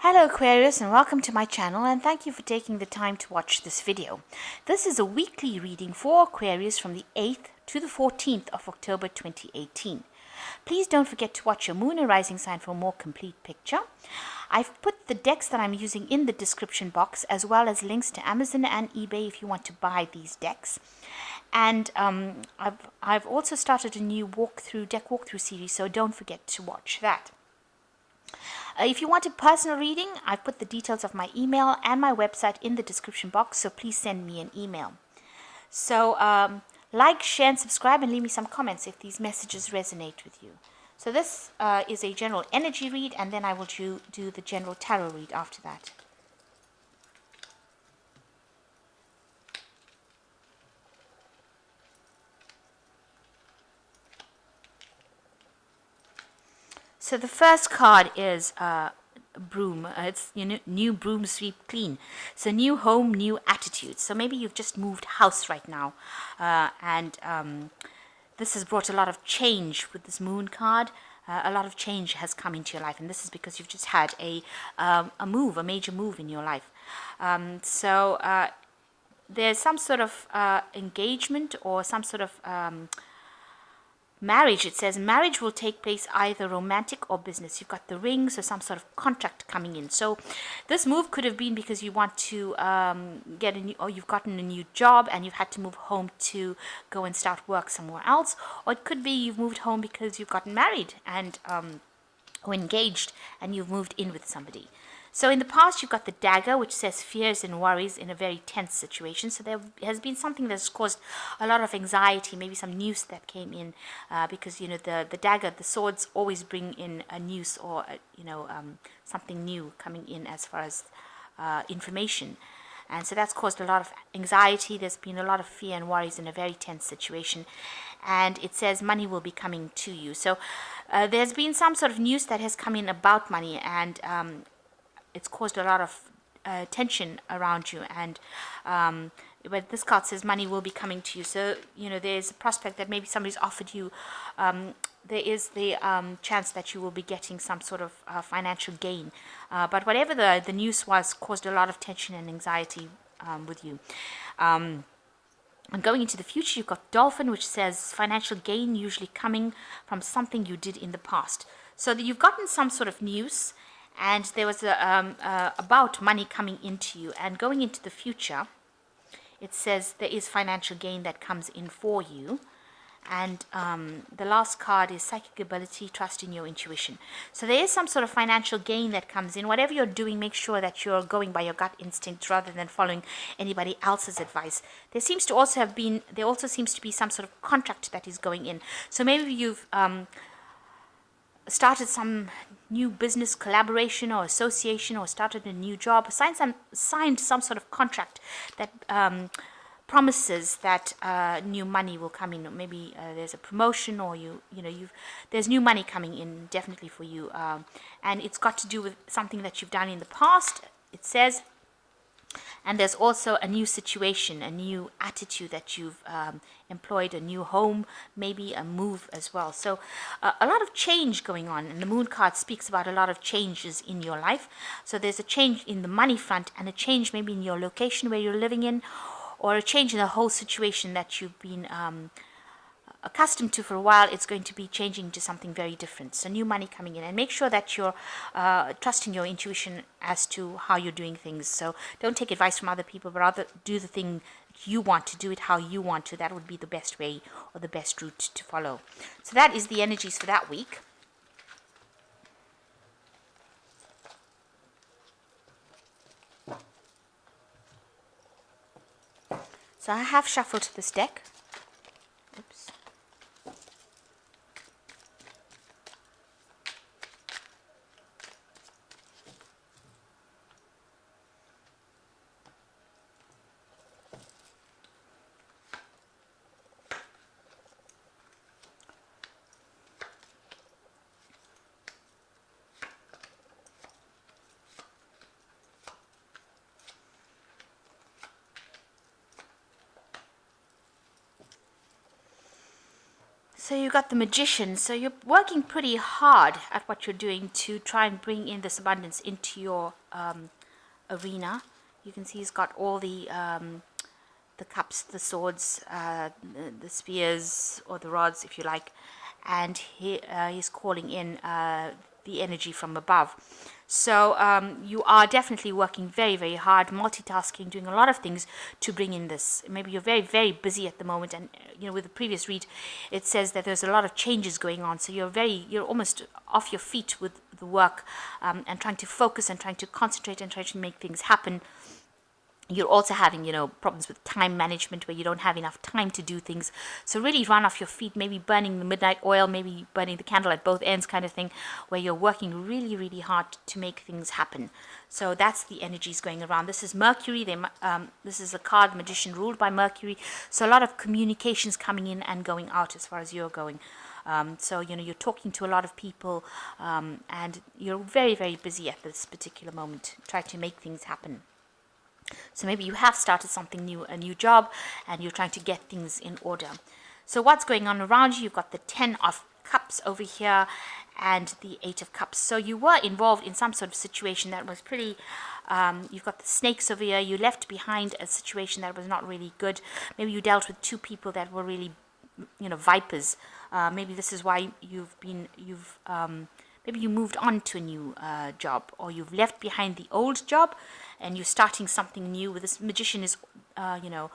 Hello Aquarius, and welcome to my channel, and thank you for taking the time to watch this video. This is a weekly reading for Aquarius from the 8th to the 14th of October 2018. Please don't forget to watch your moon and rising sign for a more complete picture. I've put the decks that I'm using in the description box, as well as links to Amazon and eBay if you want to buy these decks. And I've also started a new deck walkthrough series, so don't forget to watch that. If you want a personal reading, I've put the details of my email and my website in the description box, so please send me an email. So like, share, and subscribe, and leave me some comments if these messages resonate with you. So this is a general energy read, and then I will do the general tarot read after that. So the first card is broom. It's new broom sweep clean. So new home, new attitude. So maybe you've just moved house right now, and this has brought a lot of change with this moon card. A lot of change has come into your life, and this is because you've just had a major move in your life. So there's some sort of engagement or some sort of marriage. It says marriage will take place either romantic or business. You've got the rings or some sort of contract coming in. So this move could have been because you want to get a new, or you've gotten a new job and you've had to move home to go and start work somewhere else. Or it could be you've moved home because you've gotten married and or engaged and you've moved in with somebody. So in the past, you've got the dagger, which says fears and worries in a very tense situation. So there has been something that's caused a lot of anxiety, maybe some news that came in, because, the dagger, the swords always bring in a news or, something new coming in as far as information. And so that's caused a lot of anxiety. There's been a lot of fear and worries in a very tense situation. And it says money will be coming to you. So there's been some sort of news that has come in about money, and it's caused a lot of tension around you, and but this card says money will be coming to you. So there's a prospect that maybe somebody's offered you. There is the chance that you will be getting some sort of financial gain. But whatever the news was, caused a lot of tension and anxiety with you. And going into the future, you've got Dolphin, which says financial gain usually coming from something you did in the past. So that you've gotten some sort of news, and there was about money coming into you. And going into the future, it says there is financial gain that comes in for you. And the last card is psychic ability, trust in your intuition. So there is some sort of financial gain that comes in. Whatever you're doing, make sure that you're going by your gut instinct rather than following anybody else's advice. There also seems to be some sort of contract that is going in. So maybe you've started some new business collaboration or association, or started a new job, signed some sort of contract that promises that new money will come in. Maybe there's a promotion, or there's new money coming in definitely for you, and it's got to do with something that you've done in the past, it says. And there's also a new situation, a new attitude that you've employed, a new home, maybe a move as well. So a lot of change going on, and the moon card speaks about a lot of changes in your life. So there's a change in the money front, and a change maybe in your location where you're living in, or a change in the whole situation that you've been accustomed to for a while. It's going to be changing to something very different. So new money coming in, and make sure that you're trusting your intuition as to how you're doing things. So don't take advice from other people, but rather do the thing you want to do it how you want to. That would be the best way or the best route to follow. So that is the energies for that week. So I have shuffled this deck. Oops. So you got the Magician. So you're working pretty hard at what you're doing to try and bring in this abundance into your arena. You can see he's got all the cups, the swords, the spears, or the rods, if you like, and he's calling in the energy from above. So you are definitely working very, very hard, multitasking, doing a lot of things to bring in this. Maybe you're very, very busy at the moment, and with the previous read, it says that there's a lot of changes going on. So you're almost off your feet with the work, and trying to focus and trying to concentrate and trying to make things happen. You're also having, problems with time management where you don't have enough time to do things. So really run off your feet, maybe burning the midnight oil, maybe burning the candle at both ends kind of thing, where you're working really, really hard to make things happen. So that's the energies going around. This is Mercury. This is a card, Magician, ruled by Mercury. So a lot of communications coming in and going out as far as you're going. So, you're talking to a lot of people, and you're very, very busy at this particular moment. Try to make things happen. So maybe you have started something new, a new job, and you're trying to get things in order. So what's going on around you? You've got the 10 of Cups over here and the 8 of Cups. So you were involved in some sort of situation that was pretty, you've got the snakes over here. You left behind a situation that was not really good. Maybe you dealt with 2 people that were really, vipers. Maybe this is why maybe you moved on to a new job, or you've left behind the old job and you're starting something new. With this Magician is, a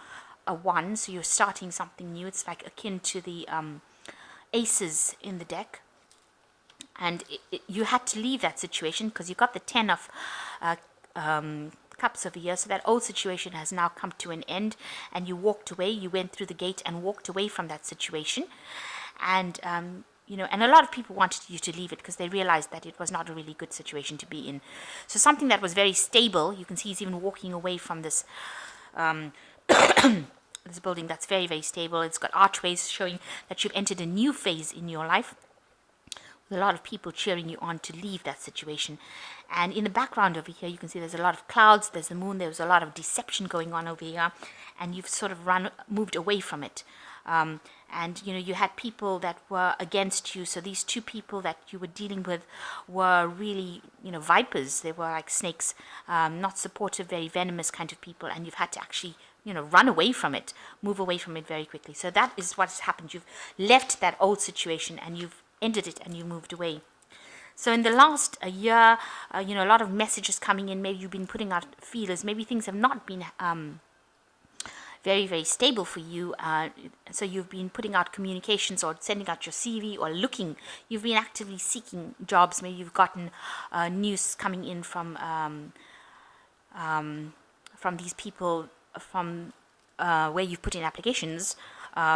1, so you're starting something new. It's like akin to the aces in the deck. And you had to leave that situation because you got the 10 of Cups over here. So that old situation has now come to an end, and you walked away. You went through the gate and walked away from that situation. And and a lot of people wanted you to leave it because they realized that it was not a really good situation to be in. So something that was very stable, you can see he's even walking away from this this building that's very, very stable. It's got archways showing that you've entered a new phase in your life, with a lot of people cheering you on to leave that situation. And in the background over here, you can see there's a lot of clouds, there's the moon, there's a lot of deception going on over here, and you've sort of moved away from it. And you had people that were against you. So these 2 people that you were dealing with were really vipers. They were like snakes, not supportive, very venomous kind of people, and you've had to actually run away from it, move away from it very quickly. So that is what's happened. You've left that old situation and you've ended it and you moved away. So in the last year, a lot of messages coming in. Maybe you've been putting out feelers. Maybe things have not been very, very stable for you. So you've been putting out communications or sending out your CV or looking. You've been actively seeking jobs. Maybe you've gotten news coming in from these people from where you've put in applications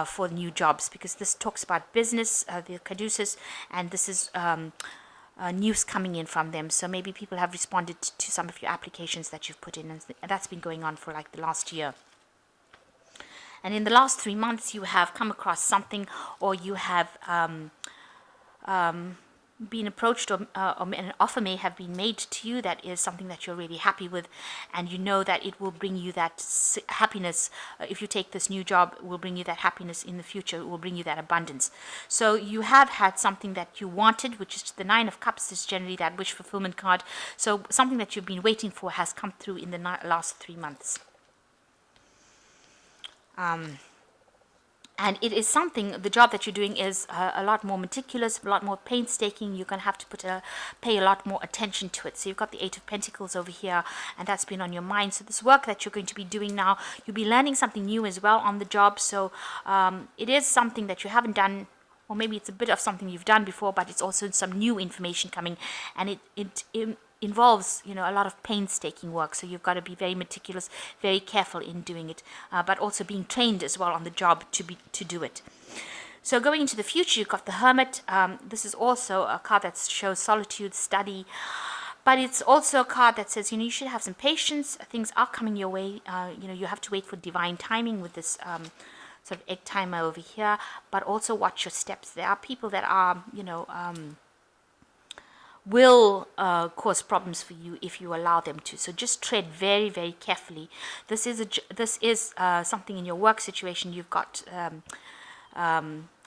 for new jobs, because this talks about business, the Caduceus, and this is news coming in from them. So maybe people have responded to some of your applications that you've put in, and that's been going on for like the last year. And in the last 3 months, you have come across something, or you have been approached, or an offer may have been made to you that is something that you're really happy with, and you know that it will bring you that happiness. If you take this new job, it will bring you that happiness in the future. It will bring you that abundance. So you have had something that you wanted, which is the 9 of Cups is generally that wish fulfillment card. So something that you've been waiting for has come through in the last 3 months. And it is something, the job that you're doing is a lot more meticulous, a lot more painstaking. You're going to have to pay a lot more attention to it. So you've got the 8 of Pentacles over here, and that's been on your mind. So this work that you're going to be doing now, you'll be learning something new as well on the job. So it is something that you haven't done, or maybe it's a bit of something you've done before, but it's also some new information coming, and it involves a lot of painstaking work. So you've got to be very meticulous, very careful in doing it, but also being trained as well on the job to do it. So going into the future, you've got the Hermit. This is also a card that shows solitude, study, but it's also a card that says you should have some patience. Things are coming your way. You have to wait for divine timing with this sort of egg timer over here, but also watch your steps. There are people that are will cause problems for you if you allow them to. So just tread very, very carefully. This is something in your work situation. You've got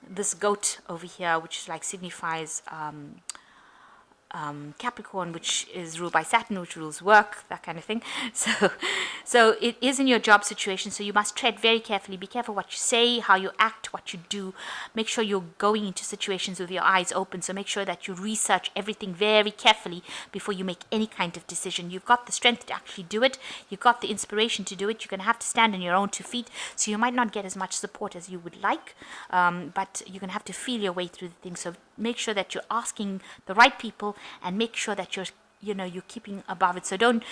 this goat over here, which is like signifies Capricorn, which is ruled by Saturn, which rules work, that kind of thing. So it is in your job situation. So you must tread very carefully. Be careful what you say, how you act, what you do. Make sure you're going into situations with your eyes open. So make sure that you research everything very carefully before you make any kind of decision. You've got the strength to actually do it. You've got the inspiration to do it. You're going to have to stand on your own 2 feet. So you might not get as much support as you would like, but you're going to have to feel your way through the thing. So make sure that you're asking the right people, and make sure that you're keeping above it. So don't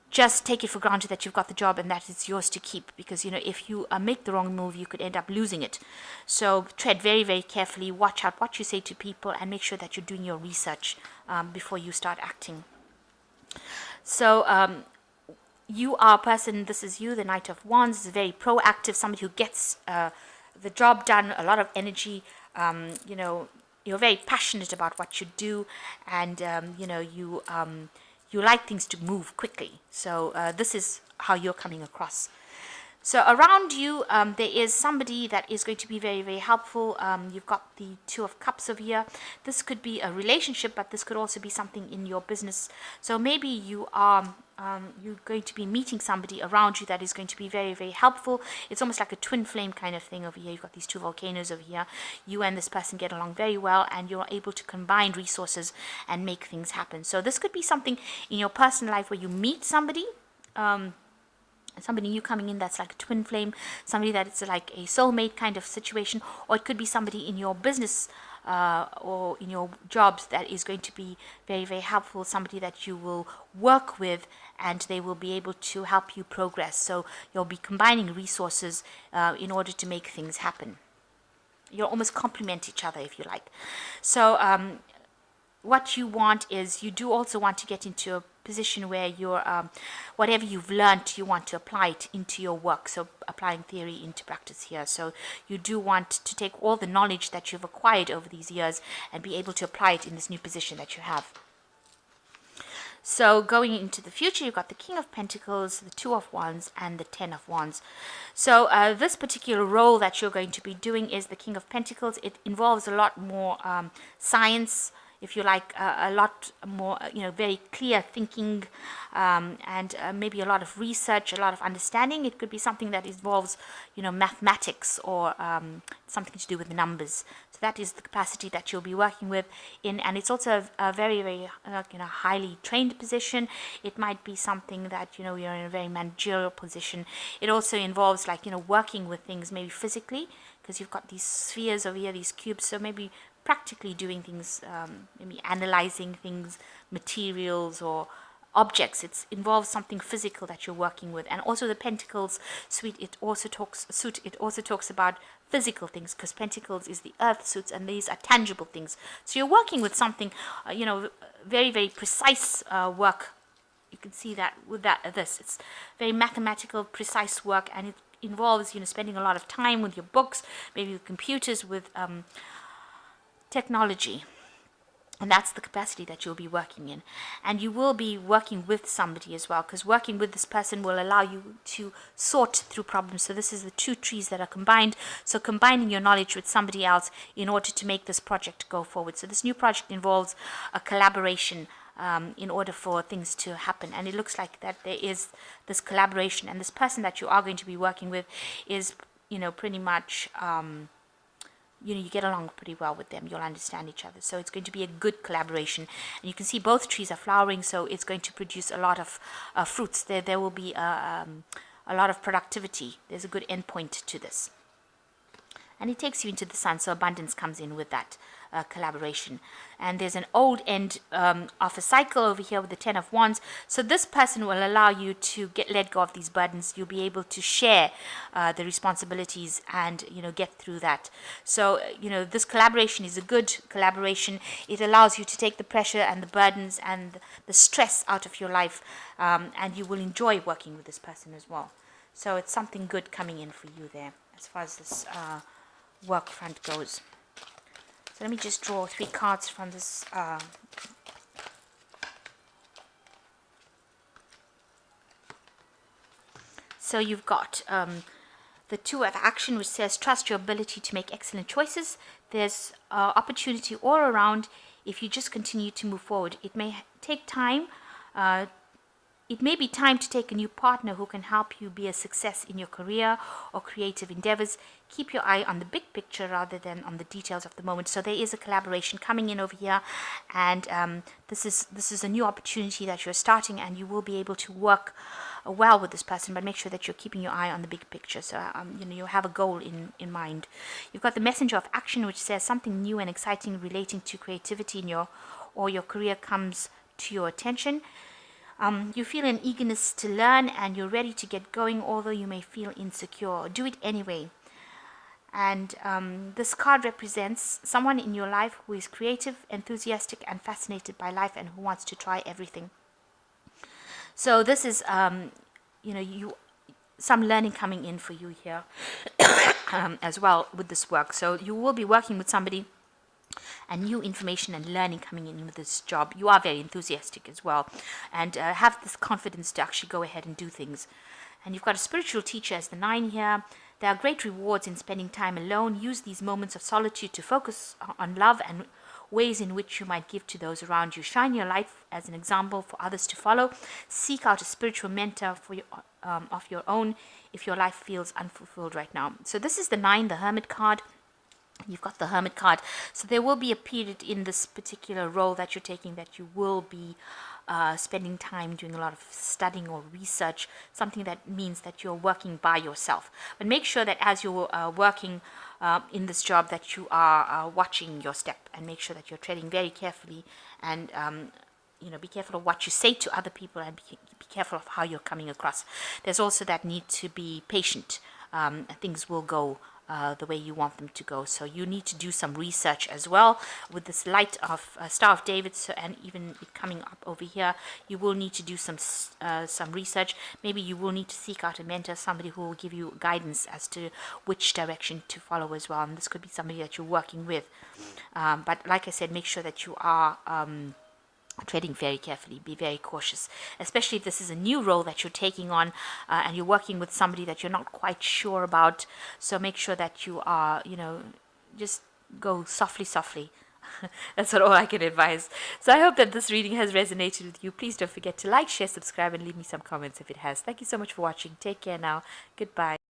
just take it for granted that you've got the job and that it's yours to keep, because if you make the wrong move, you could end up losing it. So tread very, very carefully. Watch out what you say to people, and make sure that you're doing your research before you start acting. So you are a person, this is you, the Knight of Wands. This is very proactive, somebody who gets the job done, a lot of energy. You're very passionate about what you do, and you like things to move quickly. So this is how you're coming across. So around you, there is somebody that is going to be very, very helpful. You've got the Two of Cups over here. This could be a relationship, but this could also be something in your business. So maybe you're going to be meeting somebody around you that is going to be very, very helpful. It's almost like a twin flame kind of thing over here. You've got these two volcanoes over here. You and this person get along very well, and you're able to combine resources and make things happen. So this could be something in your personal life where you meet somebody, somebody new coming in that's like a twin flame, somebody that is like a soulmate kind of situation, or it could be somebody in your business or in your jobs that is going to be very, very helpful, somebody that you will work with and they will be able to help you progress. So you'll be combining resources in order to make things happen. You'll almost complement each other, if you like. So what you want is, you do also want to get into a position where you're whatever you've learned, you want to apply it into your work. So applying theory into practice here. So you do want to take all the knowledge that you've acquired over these years and be able to apply it in this new position that you have. So going into the future, you've got the King of Pentacles, the Two of Wands, and the Ten of Wands. So this particular role that you're going to be doing is the King of Pentacles. It involves a lot more science, if you like, a lot more, very clear thinking, and maybe a lot of research, a lot of understanding. It could be something that involves, mathematics, or something to do with numbers. So that is the capacity that you'll be working with in, and it's also a very, very, highly trained position. It might be something that, you're in a very managerial position. It also involves, working with things maybe physically, because you've got these spheres over here, these cubes. So maybe practically doing things, maybe analyzing things, materials or objects. It involves something physical that you're working with. And also the Pentacles suit, it also talks about physical things, because Pentacles is the earth suits, and these are tangible things. So you're working with something, very, very precise work. You can see that with this. It's very mathematical, precise work, and it involves, spending a lot of time with your books, maybe with computers, with technology. And that's the capacity that you'll be working in. And you will be working with somebody as well, because working with this person will allow you to sort through problems. So this is the two trees that are combined. So combining your knowledge with somebody else in order to make this project go forward. So this new project involves a collaboration in order for things to happen. And it looks like that there is this collaboration. And this person that you are going to be working with is, pretty much... you get along pretty well with them. You'll understand each other. So it's going to be a good collaboration. And you can see both trees are flowering, so it's going to produce a lot of fruits. There will be a lot of productivity. There's a good endpoint to this. And it takes you into the sun, so abundance comes in with that collaboration. And there's an old end of a cycle over here with the Ten of Wands. So this person will allow you to let go of these burdens. You'll be able to share the responsibilities and, get through that. So, this collaboration is a good collaboration. It allows you to take the pressure and the burdens and the stress out of your life. And you will enjoy working with this person as well. So it's something good coming in for you there as far as this work front goes. So let me just draw 3 cards from this so you've got the Two of Action, which says trust your ability to make excellent choices. There's opportunity all around if you just continue to move forward. It may take time. It may be time to take a new partner who can help you be a success in your career or creative endeavors. Keep your eye on the big picture rather than on the details of the moment. So there is a collaboration coming in over here, and this is a new opportunity that you're starting, and you will be able to work well with this person. But make sure that you're keeping your eye on the big picture. So you have a goal in mind. You've got the Messenger of Action, which says something new and exciting relating to creativity in your career comes to your attention. You feel an eagerness to learn and you're ready to get going, although you may feel insecure. Do it anyway. And this card represents someone in your life who is creative, enthusiastic, and fascinated by life, and who wants to try everything. So this is, some learning coming in for you here as well with this work. So you will be working with somebody, and new information and learning coming in with this job. You are very enthusiastic as well, and have this confidence to actually go ahead and do things. And you've got a spiritual teacher as the 9 here. There are great rewards in spending time alone. Use these moments of solitude to focus on love and ways in which you might give to those around you. Shine your light as an example for others to follow. Seek out a spiritual mentor of your own if your life feels unfulfilled right now. So this is the 9, the Hermit card. You've got the Hermit card. So there will be a period in this particular role that you're taking that you will be spending time doing a lot of studying or research, something that means that you're working by yourself. But make sure that as you're working in this job that you are watching your step, and make sure that you're treading very carefully, and be careful of what you say to other people, and be careful of how you're coming across. There's also that need to be patient. Things will go the way you want them to go. So you need to do some research as well with this light of Star of David. So, and even it coming up over here, you will need to do some research. Maybe you will need to seek out a mentor, somebody who will give you guidance as to which direction to follow as well. And this could be somebody that you're working with. But like I said, make sure that you are treading very carefully. Be very cautious, especially if this is a new role that you're taking on, and you're working with somebody that you're not quite sure about. So make sure that you are, just go softly. That's all I can advise. So I hope that this reading has resonated with you. Please don't forget to like, share, subscribe, and leave me some comments if it has. Thank you so much for watching. Take care now. Goodbye.